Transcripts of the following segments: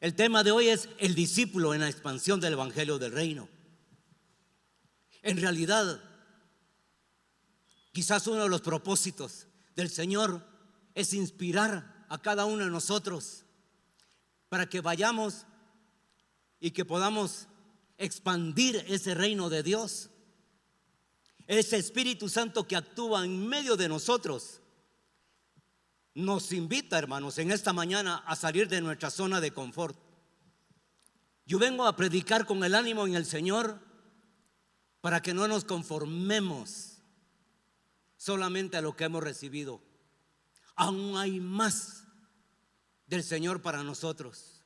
El tema de hoy es el discípulo en la expansión del Evangelio del Reino. En realidad, quizás uno de los propósitos del Señor es inspirar a cada uno de nosotros para que vayamos y que podamos expandir ese reino de Dios. Ese Espíritu Santo que actúa en medio de nosotros nos invita, hermanos, en esta mañana a salir de nuestra zona de confort. Yo vengo a predicar con el ánimo en el Señor para que no nos conformemos solamente a lo que hemos recibido. Aún hay más del Señor para nosotros.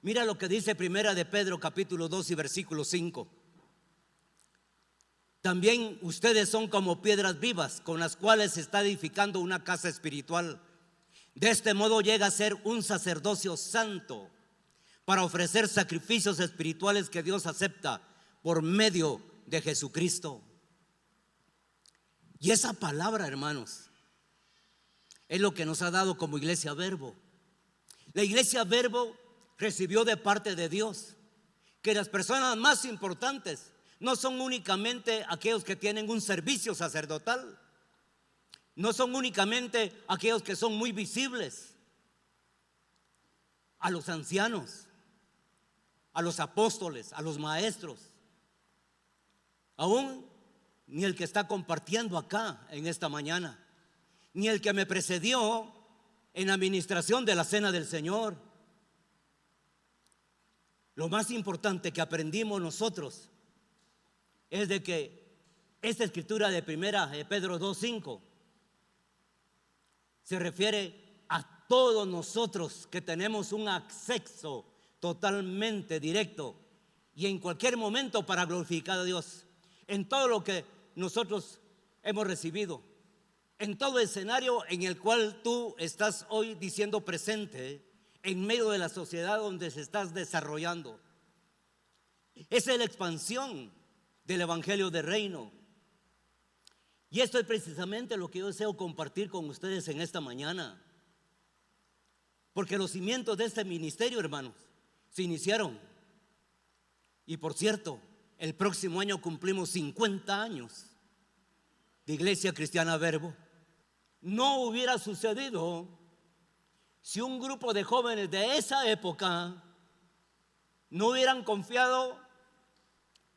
Mira lo que dice Primera de Pedro capítulo 2 y versículo 5. También ustedes son como piedras vivas con las cuales se está edificando una casa espiritual. De este modo llega a ser un sacerdocio santo para ofrecer sacrificios espirituales que Dios acepta por medio de Jesucristo. Y esa palabra, hermanos, es lo que nos ha dado como Iglesia Verbo. La Iglesia Verbo recibió de parte de Dios que las personas más importantes no son únicamente aquellos que tienen un servicio sacerdotal, no son únicamente aquellos que son muy visibles. A los ancianos, a los apóstoles, a los maestros, aún ni el que está compartiendo acá en esta mañana, ni el que me precedió en la administración de la cena del Señor. Lo más importante que aprendimos nosotros es de que esta escritura de Primera de Pedro 2:5 se refiere a todos nosotros que tenemos un acceso totalmente directo y en cualquier momento para glorificar a Dios en todo lo que nosotros hemos recibido, en todo escenario en el cual tú estás hoy diciendo presente, en medio de la sociedad donde se estás desarrollando. Esa es la expansión del Evangelio del Reino. Y esto es precisamente lo que yo deseo compartir con ustedes en esta mañana. Porque los cimientos de este ministerio, hermanos, se iniciaron. Y por cierto, el próximo año cumplimos 50 años de Iglesia Cristiana Verbo. No hubiera sucedido si un grupo de jóvenes de esa época no hubieran confiado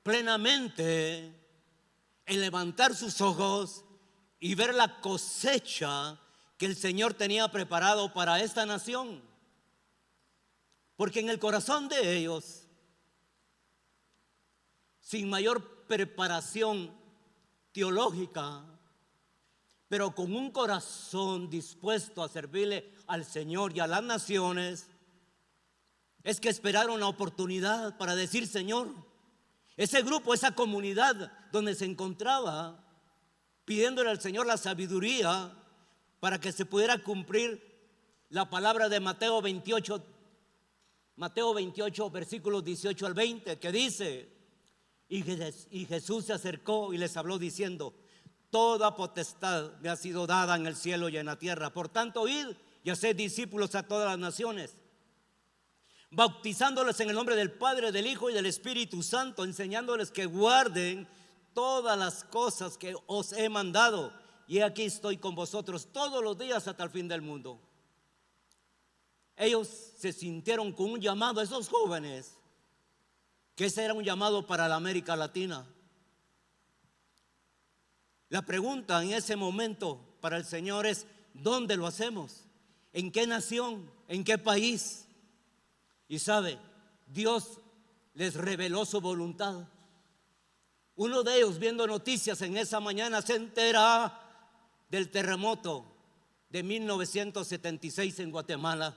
plenamente en levantar sus ojos y ver la cosecha que el Señor tenía preparado para esta nación. Porque en el corazón de ellos, sin mayor preparación teológica, pero con un corazón dispuesto a servirle al Señor y a las naciones, es que esperaron la oportunidad para decir: Señor, ese grupo, esa comunidad donde se encontraba, pidiéndole al Señor la sabiduría para que se pudiera cumplir la palabra de Mateo 28, versículos 18 al 20, que dice: y Jesús se acercó y les habló diciendo: toda potestad me ha sido dada en el cielo y en la tierra. Por tanto, id y haced discípulos a todas las naciones, bautizándoles en el nombre del Padre, del Hijo y del Espíritu Santo, enseñándoles que guarden todas las cosas que os he mandado. Y aquí estoy con vosotros todos los días hasta el fin del mundo. Ellos se sintieron con un llamado, esos jóvenes, que ese era un llamado para la América Latina. La pregunta en ese momento para el Señor es: ¿dónde lo hacemos? ¿En qué nación? ¿En qué país? Y sabe, Dios les reveló su voluntad. Uno de ellos, viendo noticias en esa mañana, se entera del terremoto de 1976 en Guatemala.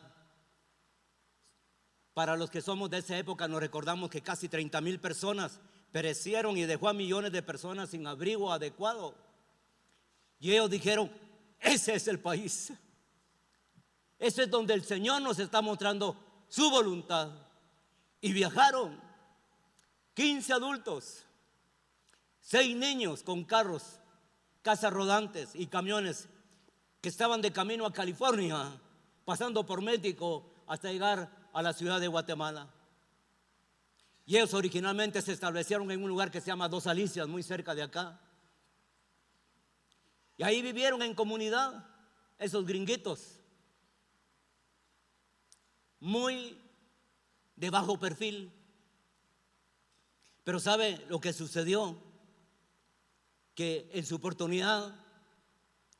Para los que somos de esa época, nos recordamos que casi 30,000 personas perecieron y dejó a millones de personas sin abrigo adecuado. Y ellos dijeron: ese es el país. Ese es donde el Señor nos está mostrando su voluntad. Y viajaron 15 adultos, 6 niños con carros, casas rodantes y camiones que estaban de camino a California, pasando por México hasta llegar a la ciudad de Guatemala. Y ellos originalmente se establecieron en un lugar que se llama Dos Alicias, muy cerca de acá. Y ahí vivieron en comunidad esos gringuitos, muy de bajo perfil. Pero ¿sabe lo que sucedió? Que en su oportunidad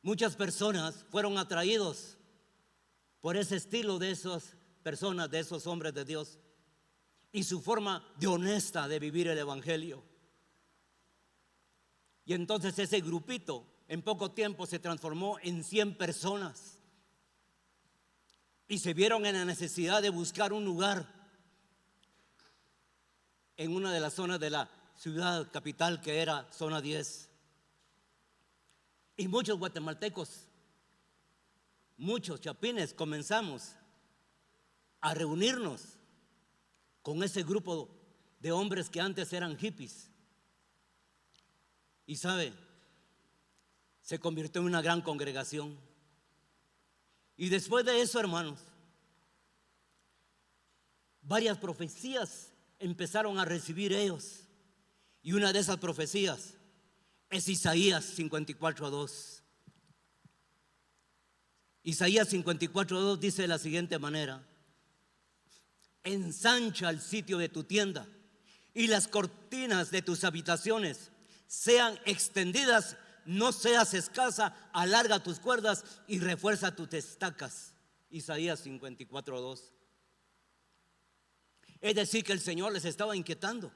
muchas personas fueron atraídos por ese estilo de esas personas, de esos hombres de Dios, y su forma de honesta de vivir el evangelio. Y entonces ese grupito en poco tiempo se transformó en 100 personas y se vieron en la necesidad de buscar un lugar en una de las zonas de la ciudad capital, que era zona 10. Y muchos guatemaltecos, muchos chapines, comenzamos a reunirnos con ese grupo de hombres que antes eran hippies. Y sabe, se convirtió en una gran congregación. Y después de eso, hermanos, varias profecías empezaron a recibir ellos. Y una de esas profecías es Isaías 54:2. Isaías 54:2 dice de la siguiente manera: ensancha el sitio de tu tienda y las cortinas de tus habitaciones sean extendidas, no seas escasa, alarga tus cuerdas y refuerza tus estacas. Isaías 54:2. Es decir, que el Señor les estaba inquietando,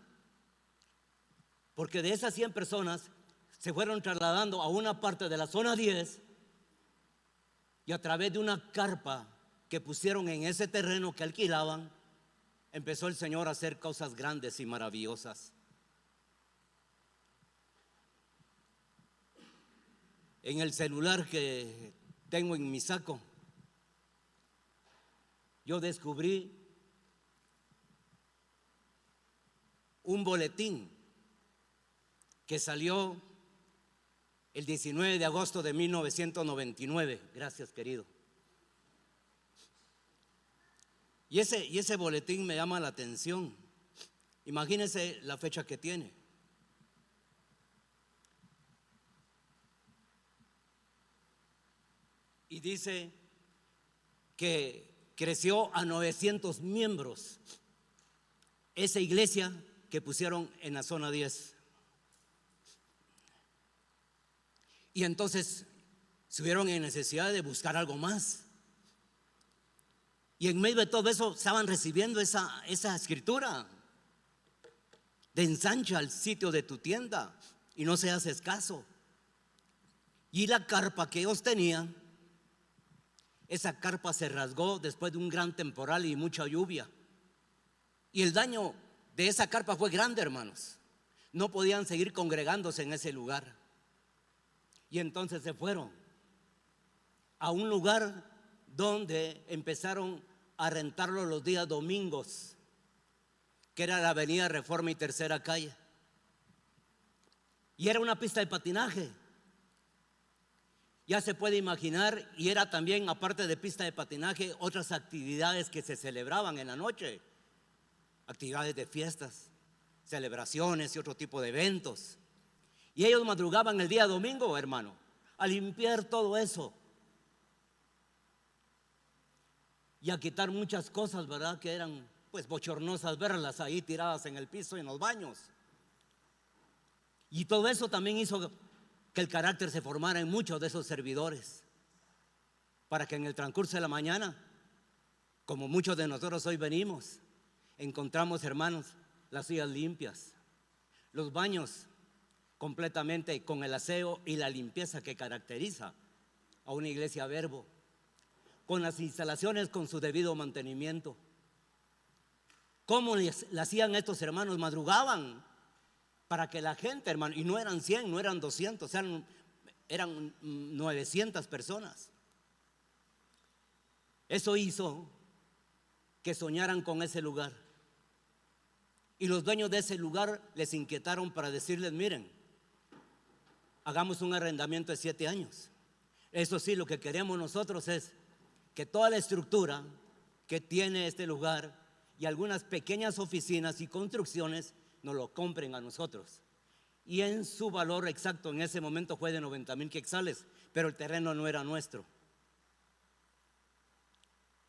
porque de esas 100 personas se fueron trasladando a una parte de la zona 10, y a través de una carpa que pusieron en ese terreno que alquilaban, empezó el Señor a hacer cosas grandes y maravillosas. En el celular que tengo en mi saco, yo descubrí un boletín que salió el 19 de agosto de 1999. Gracias, querido. Y ese boletín me llama la atención. Imagínense la fecha que tiene. Y dice que creció a 900 miembros esa iglesia que pusieron en la zona 10. Y entonces se vieron en necesidad de buscar algo más. Y en medio de todo eso estaban recibiendo esa escritura de ensancha el sitio de tu tienda y no seas escaso. Y la carpa que ellos tenían, esa carpa se rasgó después de un gran temporal y mucha lluvia. Y el daño de esa carpa fue grande, hermanos. No podían seguir congregándose en ese lugar. Y entonces se fueron a un lugar donde empezaron a rentarlo los días domingos, que era la avenida Reforma y Tercera Calle. Y era una pista de patinaje. Ya se puede imaginar, y era también, aparte de pista de patinaje, otras actividades que se celebraban en la noche. Actividades de fiestas, celebraciones y otro tipo de eventos. Y ellos madrugaban el día domingo, hermano, a limpiar todo eso y a quitar muchas cosas, ¿verdad? Que eran pues bochornosas verlas ahí tiradas en el piso y en los baños. Y todo eso también hizo que el carácter se formara en muchos de esos servidores, para que en el transcurso de la mañana, como muchos de nosotros hoy venimos, encontramos, hermanos, las sillas limpias, los baños completamente con el aseo y la limpieza que caracteriza a una iglesia Verbo, con las instalaciones con su debido mantenimiento. ¿Cómo le hacían estos hermanos? Madrugaban para que la gente, hermano, y no eran 100, no eran 200, eran 900 personas. Eso hizo que soñaran con ese lugar. Y los dueños de ese lugar les inquietaron para decirles: miren, hagamos un arrendamiento de 7 años. Eso sí, lo que queremos nosotros es que toda la estructura que tiene este lugar y algunas pequeñas oficinas y construcciones nos lo compren a nosotros. Y en su valor exacto en ese momento fue de 90,000 quetzales, pero el terreno no era nuestro.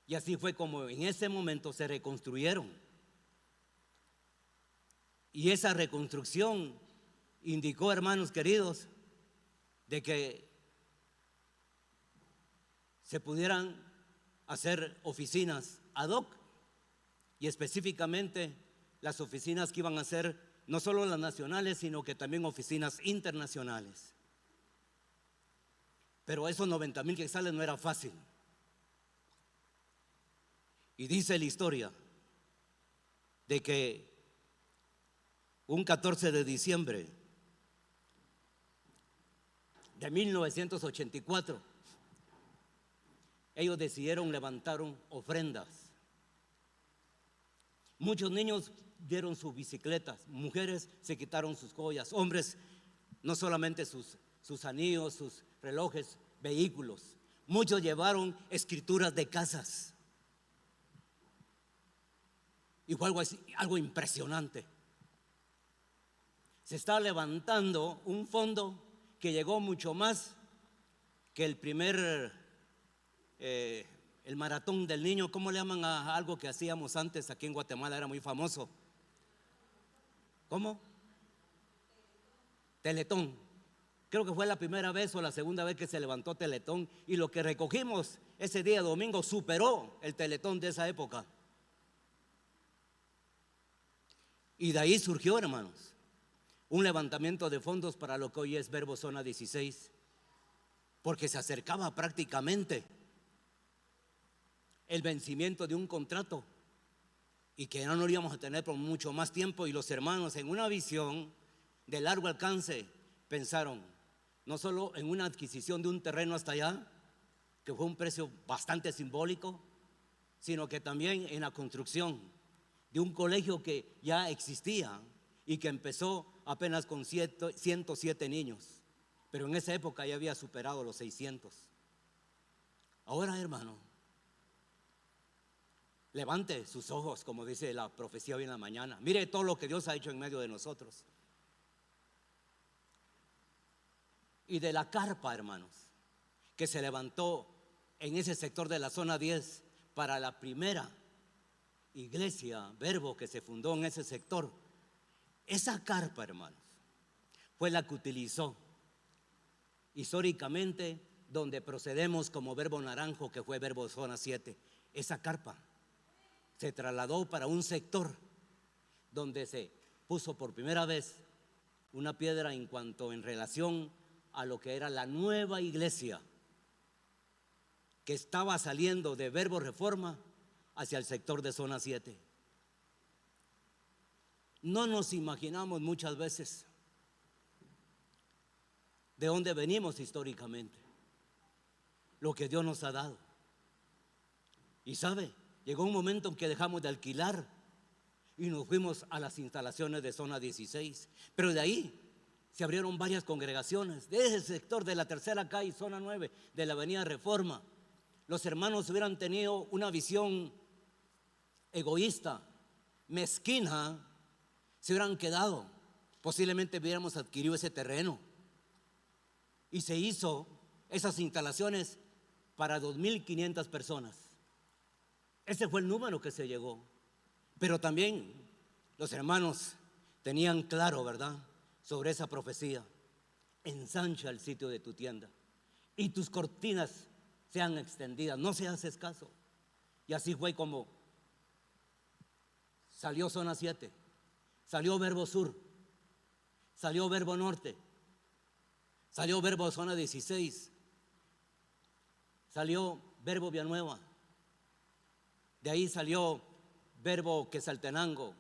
Y así fue como en ese momento se reconstruyeron. Y esa reconstrucción indicó, hermanos queridos, de que se pudieran hacer oficinas ad hoc, y específicamente las oficinas que iban a ser no solo las nacionales, sino que también oficinas internacionales. Pero esos 90,000 quetzales no era fácil. Y dice la historia de que un 14 de diciembre de 1984, ellos decidieron levantar ofrendas. Muchos niños dieron sus bicicletas, mujeres se quitaron sus joyas, hombres no solamente sus anillos, sus relojes, vehículos. Muchos llevaron escrituras de casas. Y fue algo impresionante. Se está levantando un fondo que llegó mucho más que el primer, el maratón del niño. ¿Cómo le llaman a algo que hacíamos antes aquí en Guatemala? Era muy famoso. ¿Cómo? Teletón. Creo que fue la primera vez o la segunda vez que se levantó Teletón, y lo que recogimos ese día domingo superó el Teletón de esa época. Y de ahí surgió, hermanos, un levantamiento de fondos para lo que hoy es Verbo Zona 16, porque se acercaba prácticamente el vencimiento de un contrato y que ya no lo íbamos a tener por mucho más tiempo. Y los hermanos, en una visión de largo alcance, pensaron no solo en una adquisición de un terreno hasta allá, que fue un precio bastante simbólico, sino que también en la construcción de un colegio que ya existía y que empezó apenas con 107 niños, pero en esa época ya había superado los 600. Ahora, hermano, levante sus ojos, como dice la profecía hoy en la mañana. Mire todo lo que Dios ha hecho en medio de nosotros. Y de la carpa, hermanos, que se levantó en ese sector de la zona 10 para la primera iglesia Verbo que se fundó en ese sector. Esa carpa, hermanos, fue la que utilizó históricamente donde procedemos como Verbo Naranjo, que fue Verbo Zona 7. Esa carpa se trasladó para un sector donde se puso por primera vez una piedra en relación a lo que era la nueva iglesia que estaba saliendo de Verbo Reforma hacia el sector de Zona 7. No nos imaginamos muchas veces de dónde venimos históricamente, lo que Dios nos ha dado. Y sabe, llegó un momento en que dejamos de alquilar y nos fuimos a las instalaciones de Zona 16. Pero de ahí se abrieron varias congregaciones, de ese sector de la tercera calle, Zona 9, de la avenida Reforma. Los hermanos hubieran tenido una visión egoísta, mezquina, se hubieran quedado, posiblemente hubiéramos adquirido ese terreno. Y se hizo esas instalaciones para 2,500 personas. Ese fue el número que se llegó. Pero también los hermanos tenían claro, ¿verdad?, sobre esa profecía: ensancha el sitio de tu tienda y tus cortinas sean extendidas, no se hace escaso. Y así fue como salió Zona 7, salió Verbo Sur, salió Verbo Norte, salió Verbo Zona 16, salió Verbo Villanueva, de ahí salió Verbo Quetzaltenango,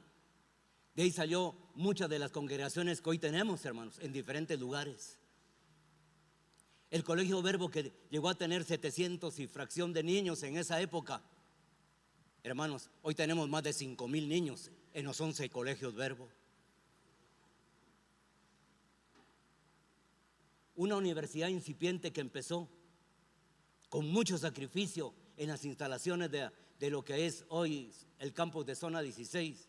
de ahí salió muchas de las congregaciones que hoy tenemos, hermanos, en diferentes lugares. El colegio Verbo, que llegó a tener 700 y fracción de niños en esa época, hermanos, hoy tenemos más de 5,000 niños en los 11 colegios Verbo. Una universidad incipiente que empezó con mucho sacrificio en las instalaciones de de lo que es hoy el campus de zona 16,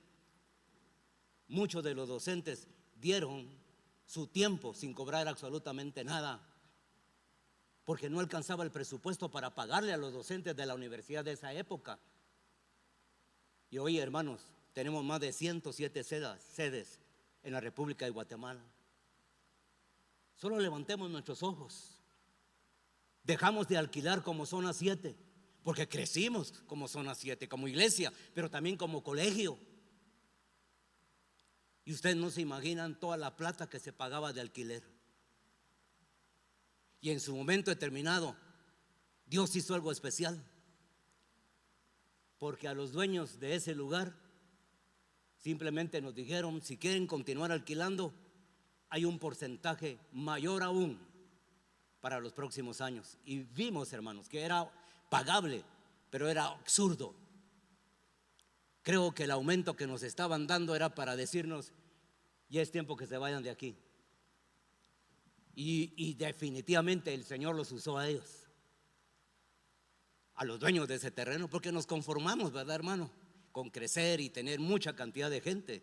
muchos de los docentes dieron su tiempo sin cobrar absolutamente nada, porque no alcanzaba el presupuesto para pagarle a los docentes de la universidad de esa época. Y hoy, hermanos, tenemos más de 107 sedes en la República de Guatemala. Solo levantemos nuestros ojos. Dejamos de alquilar como zona 7, porque crecimos como zona 7, como iglesia, pero también como colegio. Y ustedes no se imaginan toda la plata que se pagaba de alquiler. Y en su momento determinado, Dios hizo algo especial, porque a los dueños de ese lugar simplemente nos dijeron: si quieren continuar alquilando, hay un porcentaje mayor aún para los próximos años. Y vimos, hermanos, que era pagable, pero era absurdo. Creo que el aumento que nos estaban dando era para decirnos: ya es tiempo que se vayan de aquí. Y definitivamente el Señor los usó a ellos, a los dueños de ese terreno, porque nos conformamos, ¿verdad, hermano?, con crecer y tener mucha cantidad de gente.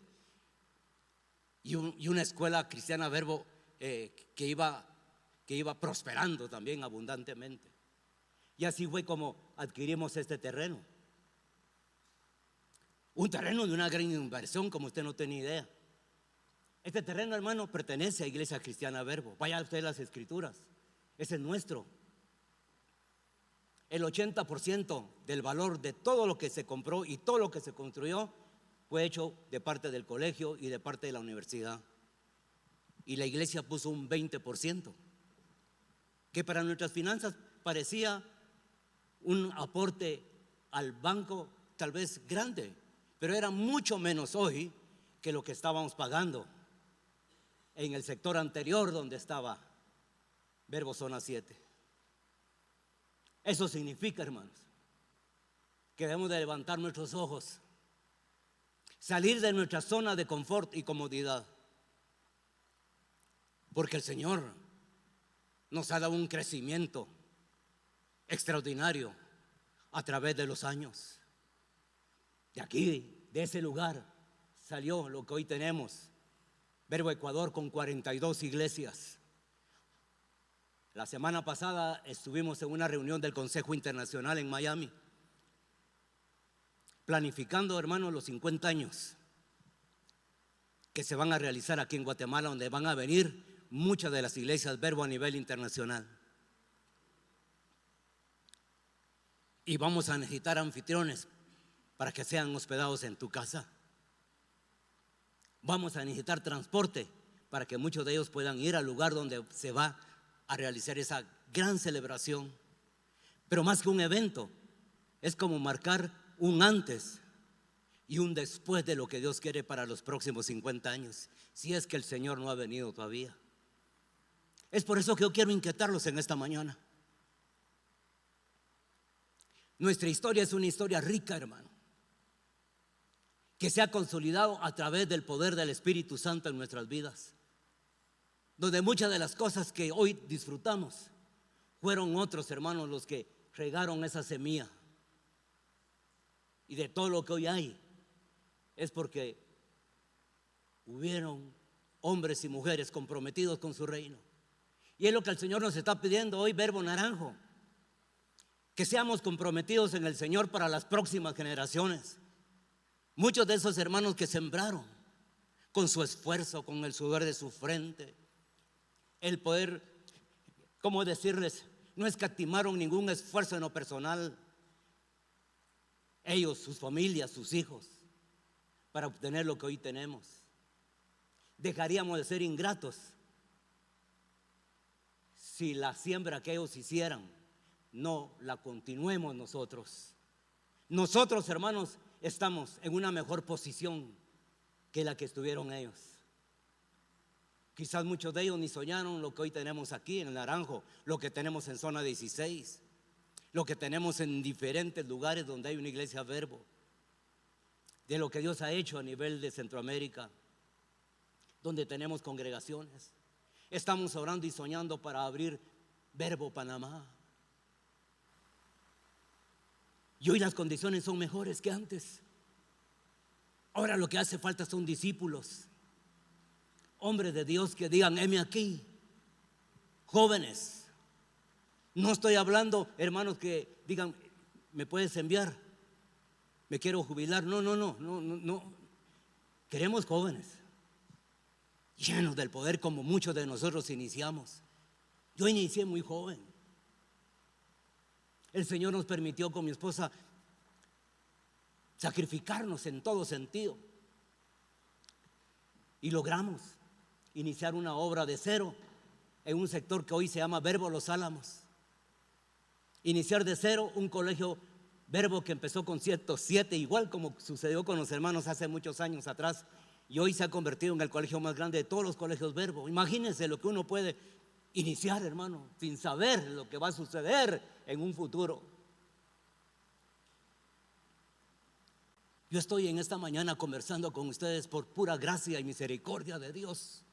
Y una escuela cristiana Verbo que iba prosperando también abundantemente. Y así fue como adquirimos este terreno. Un terreno de una gran inversión, como usted no tiene idea. Este terreno, hermano, pertenece a Iglesia Cristiana Verbo. Vaya usted a las escrituras, ese es nuestro. El 80% del valor de todo lo que se compró y todo lo que se construyó fue hecho de parte del colegio y de parte de la universidad. Y la iglesia puso un 20%, que para nuestras finanzas parecía un aporte al banco tal vez grande, pero era mucho menos hoy que lo que estábamos pagando en el sector anterior donde estaba Verbo Zona 7. Eso significa, hermanos, que debemos de levantar nuestros ojos, salir de nuestra zona de confort y comodidad, porque el Señor nos ha dado un crecimiento extraordinario a través de los años. De aquí, de ese lugar, salió lo que hoy tenemos, Verbo Ecuador, con 42 iglesias. La semana pasada estuvimos en una reunión del Consejo Internacional en Miami, planificando, hermanos, los 50 años que se van a realizar aquí en Guatemala, donde van a venir muchas de las iglesias Verbo a nivel internacional. Y vamos a necesitar anfitriones para que sean hospedados en tu casa. Vamos a necesitar transporte para que muchos de ellos puedan ir al lugar donde se va a realizar esa gran celebración. Pero más que un evento, es como marcar un antes y un después de lo que Dios quiere para los próximos 50 años, si es que el Señor no ha venido todavía. Es por eso que yo quiero inquietarlos en esta mañana. Nuestra historia es una historia rica, hermano, que se ha consolidado a través del poder del Espíritu Santo en nuestras vidas, donde muchas de las cosas que hoy disfrutamos fueron otros hermanos los que regaron esa semilla. Y de todo lo que hoy hay es porque hubieron hombres y mujeres comprometidos con su reino. Y es lo que el Señor nos está pidiendo hoy, Verbo Naranjo, que seamos comprometidos en el Señor para las próximas generaciones. Muchos de esos hermanos que sembraron con su esfuerzo, con el sudor de su frente, el poder, ¿cómo decirles?, no escatimaron ningún esfuerzo en lo personal, ellos, sus familias, sus hijos, para obtener lo que hoy tenemos. Dejaríamos de ser ingratos si la siembra que ellos hicieran no la continuemos nosotros. Nosotros, hermanos, estamos en una mejor posición que la que estuvieron ellos. Quizás muchos de ellos ni soñaron lo que hoy tenemos aquí en el Naranjo, lo que tenemos en zona 16, lo que tenemos en diferentes lugares donde hay una iglesia Verbo, de lo que Dios ha hecho a nivel de Centroamérica, donde tenemos congregaciones. Estamos orando y soñando para abrir Verbo Panamá. Y hoy las condiciones son mejores que antes. Ahora lo que hace falta son discípulos, hombres de Dios que digan: heme aquí. Jóvenes, no estoy hablando, hermanos, que digan: me puedes enviar, me quiero jubilar. No. Queremos jóvenes llenos del poder, como muchos de nosotros iniciamos. Yo inicié muy joven. El Señor nos permitió con mi esposa sacrificarnos en todo sentido, y logramos iniciar una obra de cero en un sector que hoy se llama Verbo Los Álamos. Iniciar de cero un colegio Verbo que empezó con 107, igual como sucedió con los hermanos hace muchos años atrás, y hoy se ha convertido en el colegio más grande de todos los colegios Verbo. Imagínense lo que uno puede iniciar, hermano, sin saber lo que va a suceder en un futuro. Yo estoy en esta mañana conversando con ustedes por pura gracia y misericordia de Dios.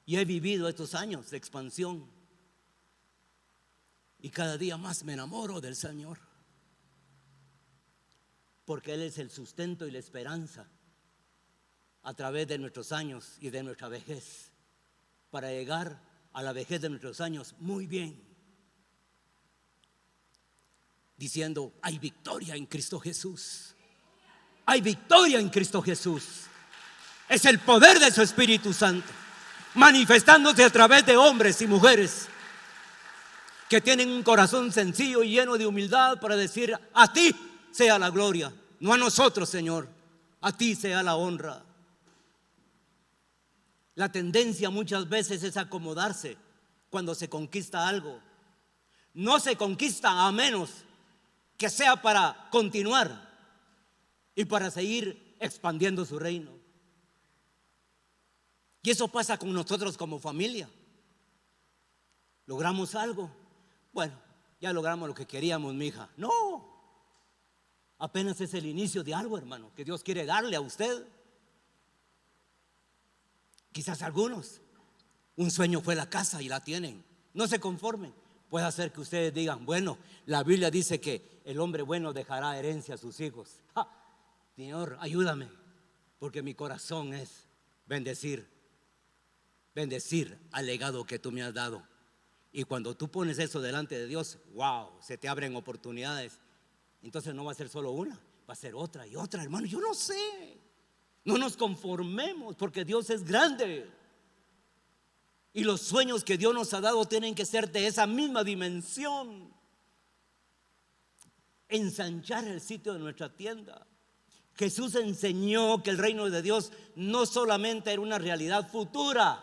Y he vivido estos años de expansión, y cada día más me enamoro del Señor, porque Él es el sustento y la esperanza a través de nuestros años y de nuestra vejez, para llegar a la vejez de nuestros años muy bien, diciendo: hay victoria en Cristo Jesús. Hay victoria en Cristo Jesús. Es el poder de su Espíritu Santo manifestándose a través de hombres y mujeres que tienen un corazón sencillo y lleno de humildad para decir: a ti sea la gloria, no a nosotros, Señor, a ti sea la honra. La tendencia muchas veces es acomodarse cuando se conquista algo. No se conquista a menos que sea para continuar y para seguir expandiendo su reino. Y eso pasa con nosotros como familia. ¿Logramos algo? Bueno, ya logramos lo que queríamos, mi hija. No, apenas es el inicio de algo, hermano, que Dios quiere darle a usted. Quizás algunos, un sueño fue la casa y la tienen. No se conformen. Puede hacer que ustedes digan: bueno, la Biblia dice que el hombre bueno dejará herencia a sus hijos. Señor, ayúdame, porque mi corazón es bendecir al legado que tú me has dado. Y cuando tú pones eso delante de Dios, wow, se te abren oportunidades. Entonces no va a ser solo una, va a ser otra y otra, hermano. Yo no sé. No nos conformemos, porque Dios es grande. Y los sueños que Dios nos ha dado tienen que ser de esa misma dimensión. Ensanchar el sitio de nuestra tienda. Jesús enseñó que el reino de Dios no solamente era una realidad futura,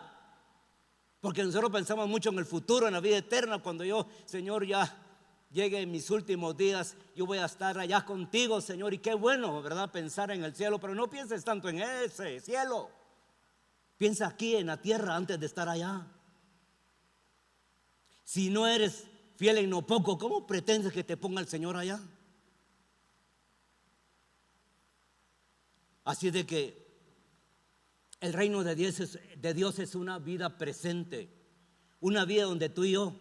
porque nosotros pensamos mucho en el futuro, en la vida eterna. Cuando yo, Señor, ya llegue en mis últimos días, yo voy a estar allá contigo, Señor. Y qué bueno, ¿verdad?, pensar en el cielo. Pero no pienses tanto en ese cielo. Piensa aquí en la tierra antes de estar allá. Si no eres fiel en lo poco, ¿cómo pretendes que te ponga el Señor allá? Así de que el reino de Dios es una vida presente, una vida donde tú y yo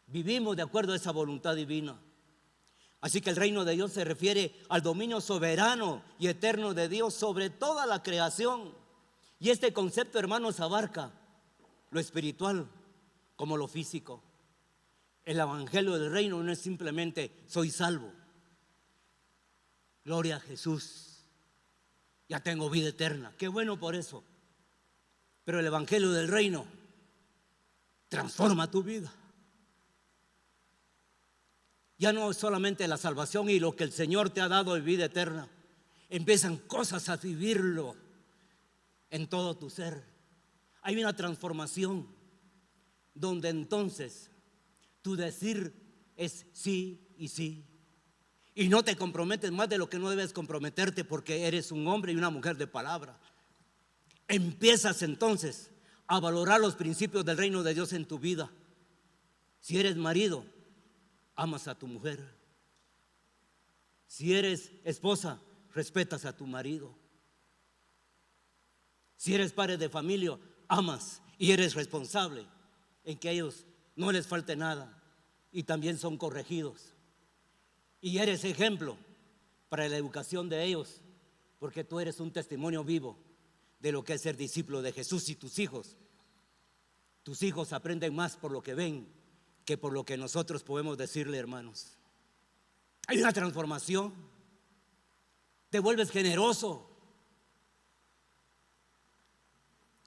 vivimos de acuerdo a esa voluntad divina. Así que el reino de Dios se refiere al dominio soberano y eterno de Dios sobre toda la creación. Y este concepto, hermanos, abarca lo espiritual como lo físico. El evangelio del reino no es simplemente soy salvo, gloria a Jesús, ya tengo vida eterna, qué bueno por eso. Pero el evangelio del reino transforma tu vida. Ya no es solamente la salvación y lo que el Señor te ha dado de vida eterna. Empiezan cosas a vivirlo en todo tu ser. Hay una transformación donde entonces tu decir es sí y sí. Y no te comprometes más de lo que no debes comprometerte, porque eres un hombre y una mujer de palabra. Empiezas entonces a valorar los principios del reino de Dios en tu vida. Si eres marido, amas a tu mujer. Si eres esposa, respetas a tu marido. Si eres padre de familia, amas y eres responsable en que a ellos no les falte nada y también son corregidos. Y eres ejemplo para la educación de ellos, porque tú eres un testimonio vivo de lo que es ser discípulo de Jesús. Y tus hijos aprenden más por lo que ven que por lo que nosotros podemos decirle, hermanos. Hay una transformación. Te vuelves generoso.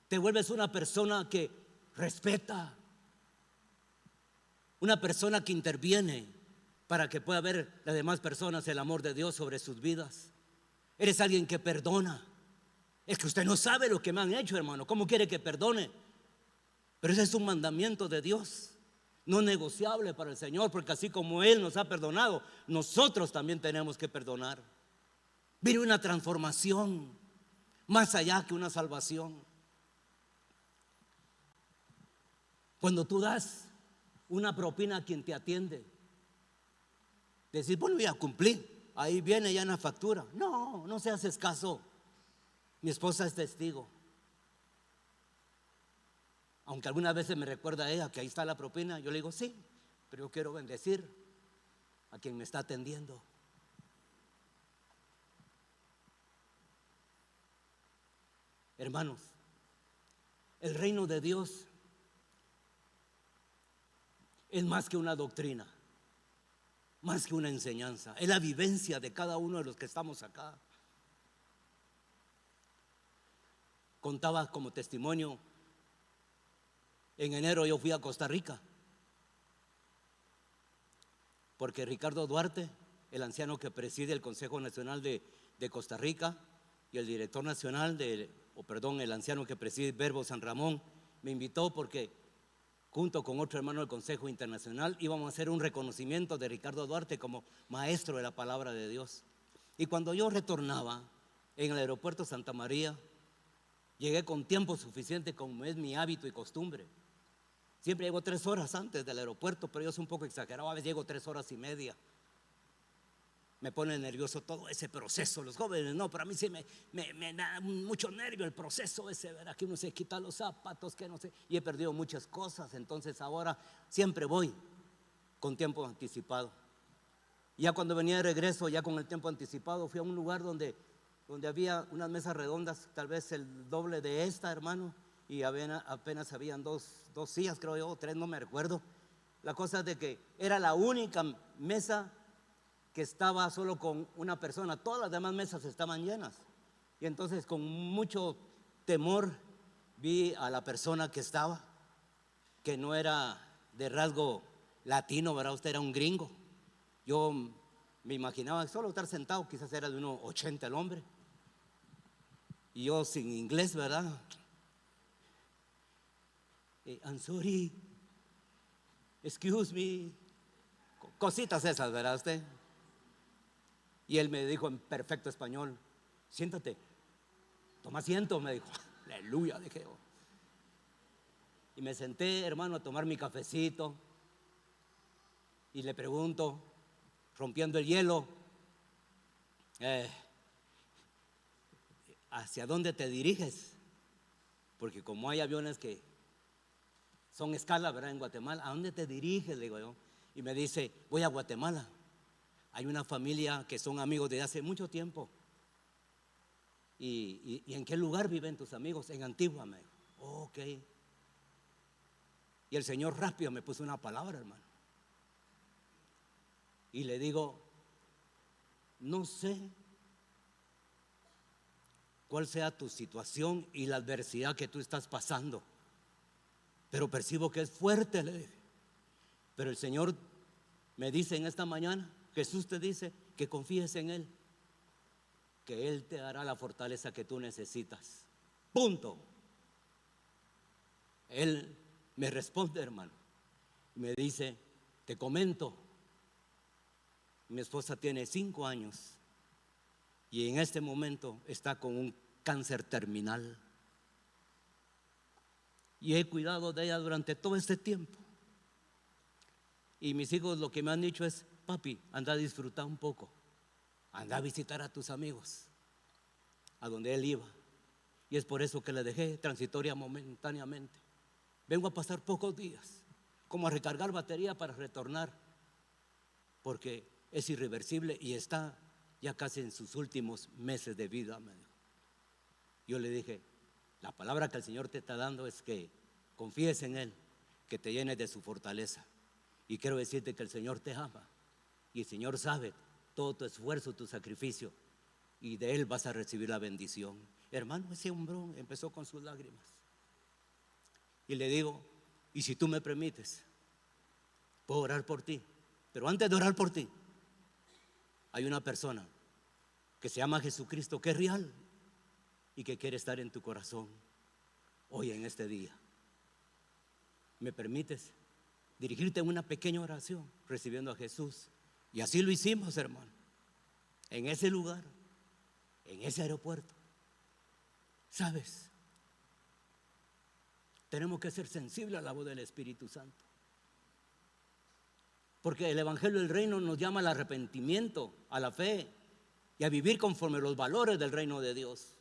Te vuelves una persona que respeta. Una persona que interviene para que pueda ver las demás personas el amor de Dios sobre sus vidas. Eres alguien que perdona. Es que usted no sabe lo que me han hecho, hermano. ¿Cómo quiere que perdone? Pero ese es un mandamiento de Dios, no negociable para el Señor, porque así como Él nos ha perdonado, nosotros también tenemos que perdonar. Vive una transformación más allá que una salvación. Cuando tú das una propina a quien te atiende, decir, bueno, voy a cumplir, ahí viene ya una factura. No, no se hace caso. Mi esposa es testigo. Aunque algunas veces me recuerda a ella que ahí está la propina, yo le digo, sí, pero yo quiero bendecir a quien me está atendiendo. Hermanos, el reino de Dios es más que una doctrina, más que una enseñanza, es la vivencia de cada uno de los que estamos acá. Contaba como testimonio, en enero yo fui a Costa Rica, porque Ricardo Duarte, el anciano que preside el Consejo Nacional de Costa Rica, y el director nacional el anciano que preside Verbo San Ramón, me invitó porque junto con otro hermano del Consejo Internacional íbamos a hacer un reconocimiento de Ricardo Duarte como maestro de la palabra de Dios. Y cuando yo retornaba en el aeropuerto Santa María, llegué con tiempo suficiente, como es mi hábito y costumbre. Siempre llego 3 horas antes del aeropuerto, pero yo soy un poco exagerado, a veces llego 3 horas y media. Me pone nervioso todo ese proceso. Los jóvenes no, pero a mí sí me da mucho nervio el proceso ese, ¿verdad? Que uno se quita los zapatos, que no sé. Y he perdido muchas cosas, entonces ahora siempre voy con tiempo anticipado. Ya cuando venía de regreso, ya con el tiempo anticipado, fui a un lugar donde había unas mesas redondas, tal vez el doble de esta, hermano, y apenas habían dos sillas, creo yo, 3, no me recuerdo. La cosa es de que era la única mesa que estaba solo con una persona, todas las demás mesas estaban llenas. Y entonces con mucho temor vi a la persona que estaba, que no era de rasgo latino, ¿verdad? Usted era un gringo. Yo me imaginaba solo estar sentado, quizás era de 1,80 el hombre. Y yo sin inglés, ¿verdad? I'm sorry, excuse me, cositas esas, ¿verdad usted? Y él me dijo en perfecto español, siéntate, toma asiento, me dijo. Aleluya, dije yo. Y me senté, hermano, a tomar mi cafecito. Y le pregunto, rompiendo el hielo, ¿hacia dónde te diriges? Porque como hay aviones que son escala, ¿verdad? En Guatemala, ¿a dónde te diriges? Le digo yo. Y me dice, voy a Guatemala. Hay una familia que son amigos desde hace mucho tiempo. ¿Y en qué lugar viven tus amigos? En Antigua, me dijo. Oh, ok. Y el Señor rápido me puso una palabra, hermano. Y le digo, no sé cuál sea tu situación y la adversidad que tú estás pasando, pero percibo que es fuerte, le dije. Pero el Señor me dice en esta mañana, Jesús te dice que confíes en Él, que Él te dará la fortaleza que tú necesitas. Punto. Él me responde, hermano, y me dice, te comento, mi esposa tiene 5 años y en este momento está con un cáncer terminal. Y he cuidado de ella durante todo este tiempo. Y mis hijos lo que me han dicho es, papi, anda a disfrutar un poco, anda a visitar a tus amigos, a donde él iba. Y es por eso que le dejé transitoria momentáneamente. Vengo a pasar pocos días, como a recargar batería para retornar, porque es irreversible y está ya casi en sus últimos meses de vida, me dijo. Yo le dije, la palabra que el Señor te está dando es que confíes en Él, que te llenes de su fortaleza. Y quiero decirte que el Señor te ama y el Señor sabe todo tu esfuerzo, tu sacrificio, y de Él vas a recibir la bendición. Hermano, ese hombrón empezó con sus lágrimas. Y le digo, y si tú me permites, puedo orar por ti. Pero antes de orar por ti, hay una persona que se llama Jesucristo, que es real y que quiere estar en tu corazón hoy en este día. ¿Me permites dirigirte en una pequeña oración recibiendo a Jesús? Y así lo hicimos, hermano, en ese lugar, en ese aeropuerto. ¿Sabes? Tenemos que ser sensibles a la voz del Espíritu Santo, porque el Evangelio del Reino nos llama al arrepentimiento, a la fe y a vivir conforme a los valores del reino de Dios.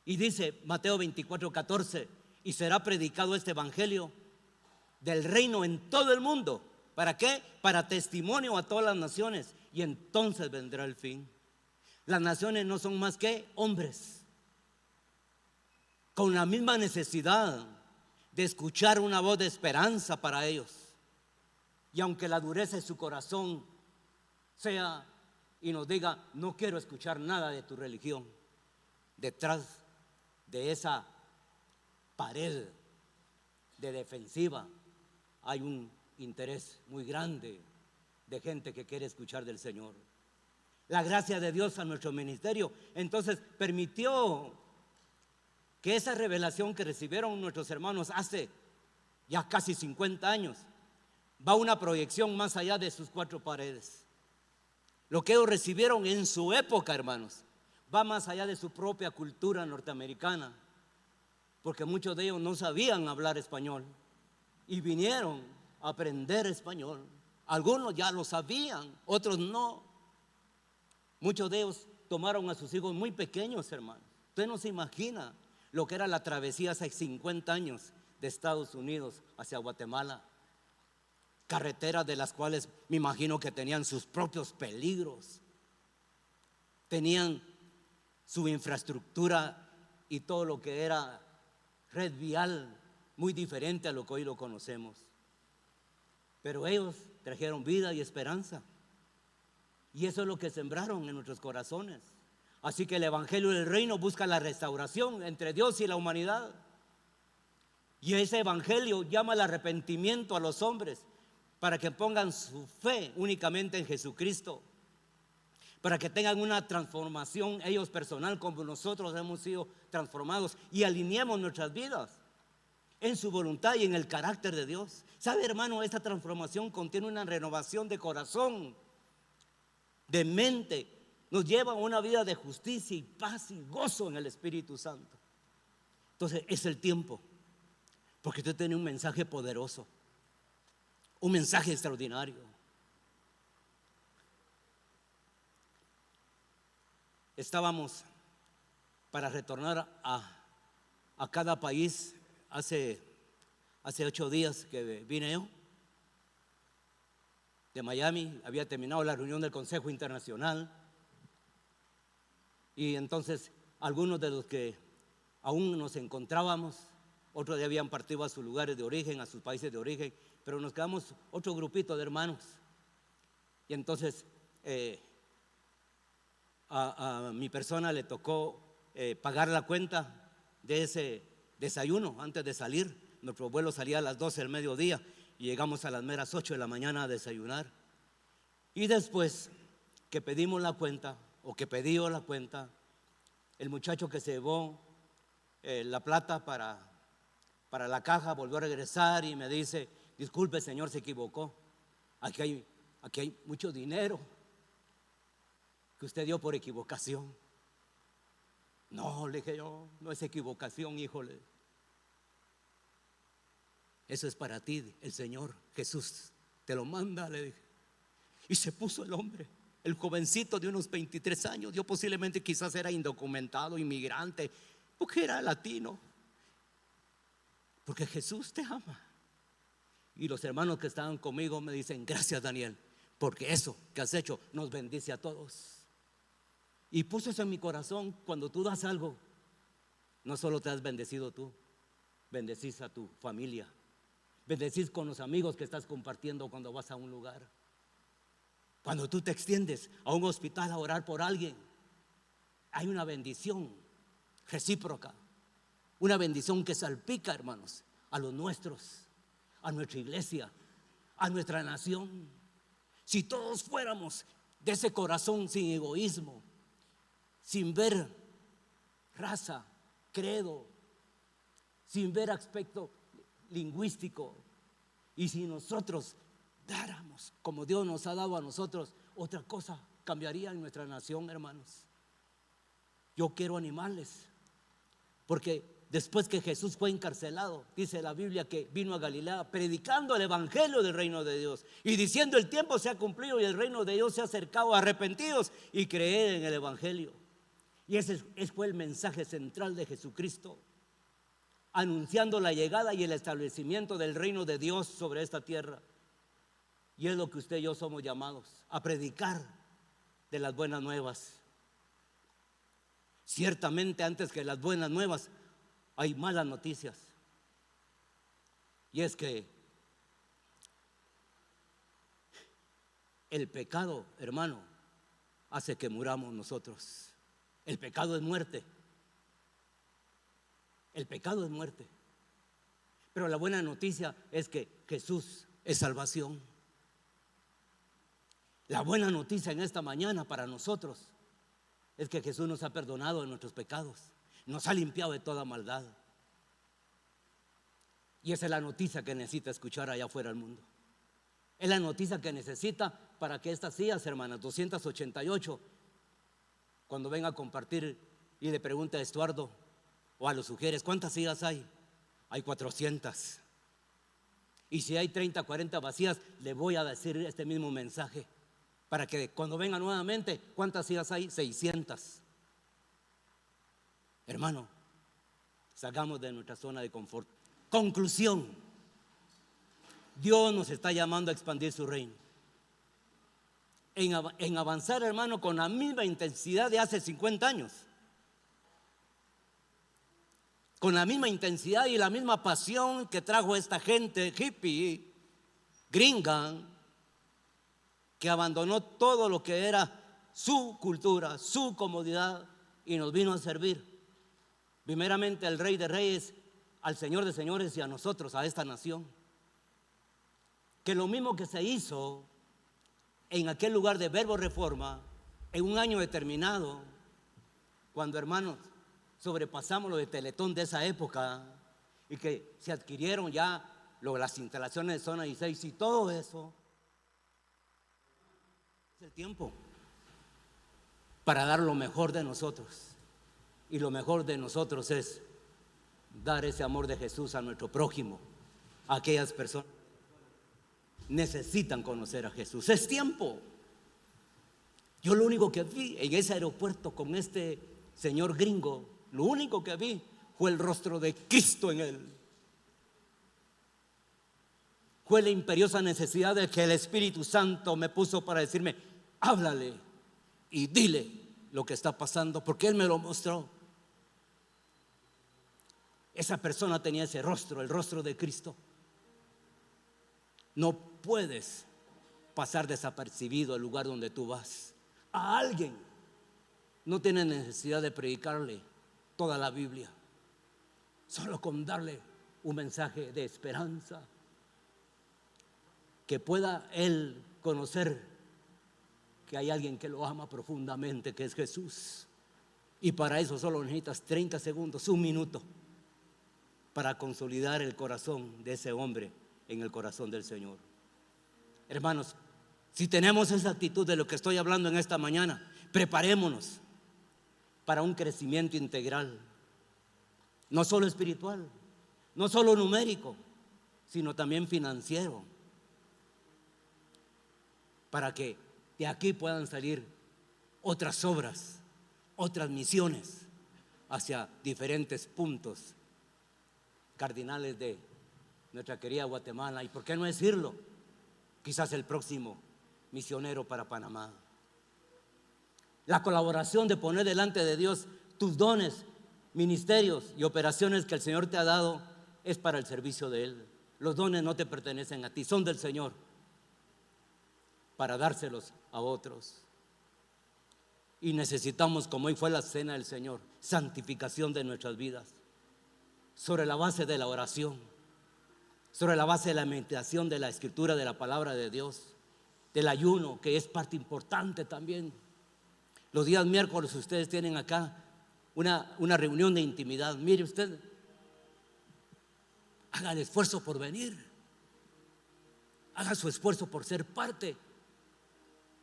Y dice Mateo 24:14, y será predicado este Evangelio del reino en todo el mundo. ¿Para qué? Para testimonio a todas las naciones, y entonces vendrá el fin. Las naciones no son más que hombres con la misma necesidad de escuchar una voz de esperanza para ellos. Y aunque la dureza de su corazón sea y nos diga, no quiero escuchar nada de tu religión, detrás de esa pared de defensiva hay un interés muy grande de gente que quiere escuchar del Señor. La gracia de Dios a nuestro ministerio entonces permitió que esa revelación que recibieron nuestros hermanos hace ya casi 50 años va una proyección más allá de sus cuatro paredes. Lo que ellos recibieron en su época, hermanos, va más allá de su propia cultura norteamericana, porque muchos de ellos no sabían hablar español y vinieron a aprender español. Algunos ya lo sabían, otros no. Muchos de ellos tomaron a sus hijos muy pequeños, hermanos. Usted no se imagina lo que era la travesía hace 50 años de Estados Unidos hacia Guatemala. Carreteras de las cuales me imagino que tenían sus propios peligros, tenían su infraestructura y todo lo que era red vial muy diferente a lo que hoy lo conocemos. Pero ellos trajeron vida y esperanza, y eso es lo que sembraron en nuestros corazones. Así que el Evangelio del Reino busca la restauración entre Dios y la humanidad, y ese Evangelio llama al arrepentimiento a los hombres para que pongan su fe únicamente en Jesucristo, para que tengan una transformación ellos personal como nosotros hemos sido transformados, y alineemos nuestras vidas en su voluntad y en el carácter de Dios. ¿Sabe, hermano? Esta transformación contiene una renovación de corazón, de mente, nos lleva a una vida de justicia y paz y gozo en el Espíritu Santo. Entonces es el tiempo, porque usted tiene un mensaje poderoso, un mensaje extraordinario. Estábamos para retornar a cada país. Hace 8 días que vine yo de Miami, había terminado la reunión del Consejo Internacional, y entonces algunos de los que aún nos encontrábamos, otros ya habían partido a sus lugares de origen, a sus países de origen, pero nos quedamos otro grupito de hermanos. Y entonces a mi persona le tocó pagar la cuenta de ese desayuno antes de salir. Nuestro vuelo salía a las 12 del mediodía y llegamos a las meras 8 de la mañana a desayunar. Y después que pedimos la cuenta, o que pedí yo la cuenta, el muchacho que se llevó la plata para la caja volvió a regresar y me dice: disculpe, señor, se equivocó. Aquí hay mucho dinero que usted dio por equivocación. No, le dije yo, no es equivocación, híjole. Eso es para ti, el Señor Jesús te lo manda, le dije. Y se puso el hombre, el jovencito de unos 23 años. Yo posiblemente quizás era indocumentado, inmigrante, porque era latino. Porque Jesús te ama. Y los hermanos que estaban conmigo me dicen: gracias, Daniel, porque eso que has hecho nos bendice a todos. Y puse eso en mi corazón: cuando tú das algo, no solo te has bendecido tú, bendecís a tu familia, bendecís con los amigos que estás compartiendo cuando vas a un lugar. Cuando tú te extiendes a un hospital a orar por alguien, hay una bendición recíproca, una bendición que salpica, hermanos, a los nuestros, a nuestra iglesia, a nuestra nación. Si todos fuéramos de ese corazón sin egoísmo, sin ver raza, credo, sin ver aspecto lingüístico, y si nosotros dáramos como Dios nos ha dado a nosotros, otra cosa cambiaría en nuestra nación, hermanos. Yo quiero animarles, porque después que Jesús fue encarcelado, dice la Biblia que vino a Galilea predicando el evangelio del reino de Dios y diciendo: el tiempo se ha cumplido y el reino de Dios se ha acercado, arrepentidos y creed en el evangelio. Y ese fue el mensaje central de Jesucristo, anunciando la llegada y el establecimiento del reino de Dios sobre esta tierra. Y es lo que usted y yo somos llamados a predicar, de las buenas nuevas. Ciertamente, antes que las buenas nuevas hay malas noticias, y es que el pecado, hermano, hace que muramos nosotros. El pecado es muerte. El pecado es muerte. Pero la buena noticia es que Jesús es salvación. La buena noticia en esta mañana para nosotros es que Jesús nos ha perdonado de nuestros pecados, nos ha limpiado de toda maldad. Y esa es la noticia que necesita escuchar allá afuera el mundo. Es la noticia que necesita para que estas sillas, hermanas, 288, cuando venga a compartir y le pregunte a Estuardo o a los sugieres: ¿cuántas sillas hay? Hay 400. Y si hay 30, 40 vacías, le voy a decir este mismo mensaje, para que cuando venga nuevamente: ¿cuántas sillas hay? 600. Hermano, salgamos de nuestra zona de confort. Conclusión: Dios nos está llamando a expandir su reino, en avanzar, hermano, con la misma intensidad de hace 50 años, con la misma intensidad y la misma pasión que trajo esta gente hippie, gringa, que abandonó todo lo que era su cultura, su comodidad, y nos vino a servir primeramente al Rey de Reyes, al Señor de Señores, y a nosotros, a esta nación. Que lo mismo que se hizo en aquel lugar de Verbo Reforma, en un año determinado, cuando, hermanos, sobrepasamos lo de Teletón de esa época, y que se adquirieron ya las instalaciones de zona 16 y todo eso, es el tiempo para dar lo mejor de nosotros. Y lo mejor de nosotros es dar ese amor de Jesús a nuestro prójimo, a aquellas personas que necesitan conocer a Jesús. Es tiempo. Yo lo único que vi en ese aeropuerto con este señor gringo, lo único que vi fue el rostro de Cristo en él. Fue la imperiosa necesidad de que el Espíritu Santo me puso para decirme: háblale y dile lo que está pasando, porque Él me lo mostró. Esa persona tenía ese rostro, el rostro de Cristo. No puedes pasar desapercibido al lugar donde tú vas. A alguien no tienes necesidad de predicarle toda la Biblia, solo con darle un mensaje de esperanza, que pueda él conocer que hay alguien que lo ama profundamente, que es Jesús. Y para eso solo necesitas 30 segundos, un minuto, para consolidar el corazón de ese hombre en el corazón del Señor. Hermanos, si tenemos esa actitud de lo que estoy hablando en esta mañana, preparémonos para un crecimiento integral, no solo espiritual, no solo numérico, sino también financiero, para que de aquí puedan salir otras obras, otras misiones hacia diferentes puntos cardinales de nuestra querida Guatemala. Y por qué no decirlo, quizás el próximo misionero para Panamá. La colaboración de poner delante de Dios tus dones, ministerios y operaciones que el Señor te ha dado es para el servicio de Él. Los dones no te pertenecen a ti, son del Señor, para dárselos a otros. Y necesitamos, como hoy fue la cena del Señor, santificación de nuestras vidas, sobre la base de la oración, sobre la base de la meditación de la Escritura, de la palabra de Dios, del ayuno, que es parte importante también. Los días miércoles ustedes tienen acá una reunión de intimidad. Mire usted, haga el esfuerzo por venir, haga su esfuerzo por ser parte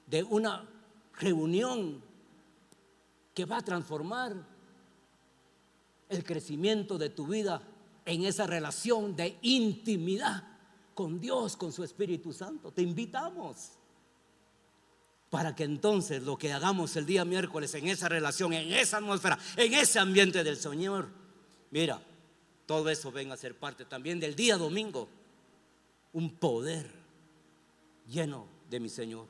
de una reunión que va a transformar el crecimiento de tu vida en esa relación de intimidad con Dios, con su Espíritu Santo. Te invitamos para que entonces lo que hagamos el día miércoles en esa relación, en esa atmósfera, en ese ambiente del Señor, mira, todo eso venga a ser parte también del día domingo, un poder lleno de mi Señor.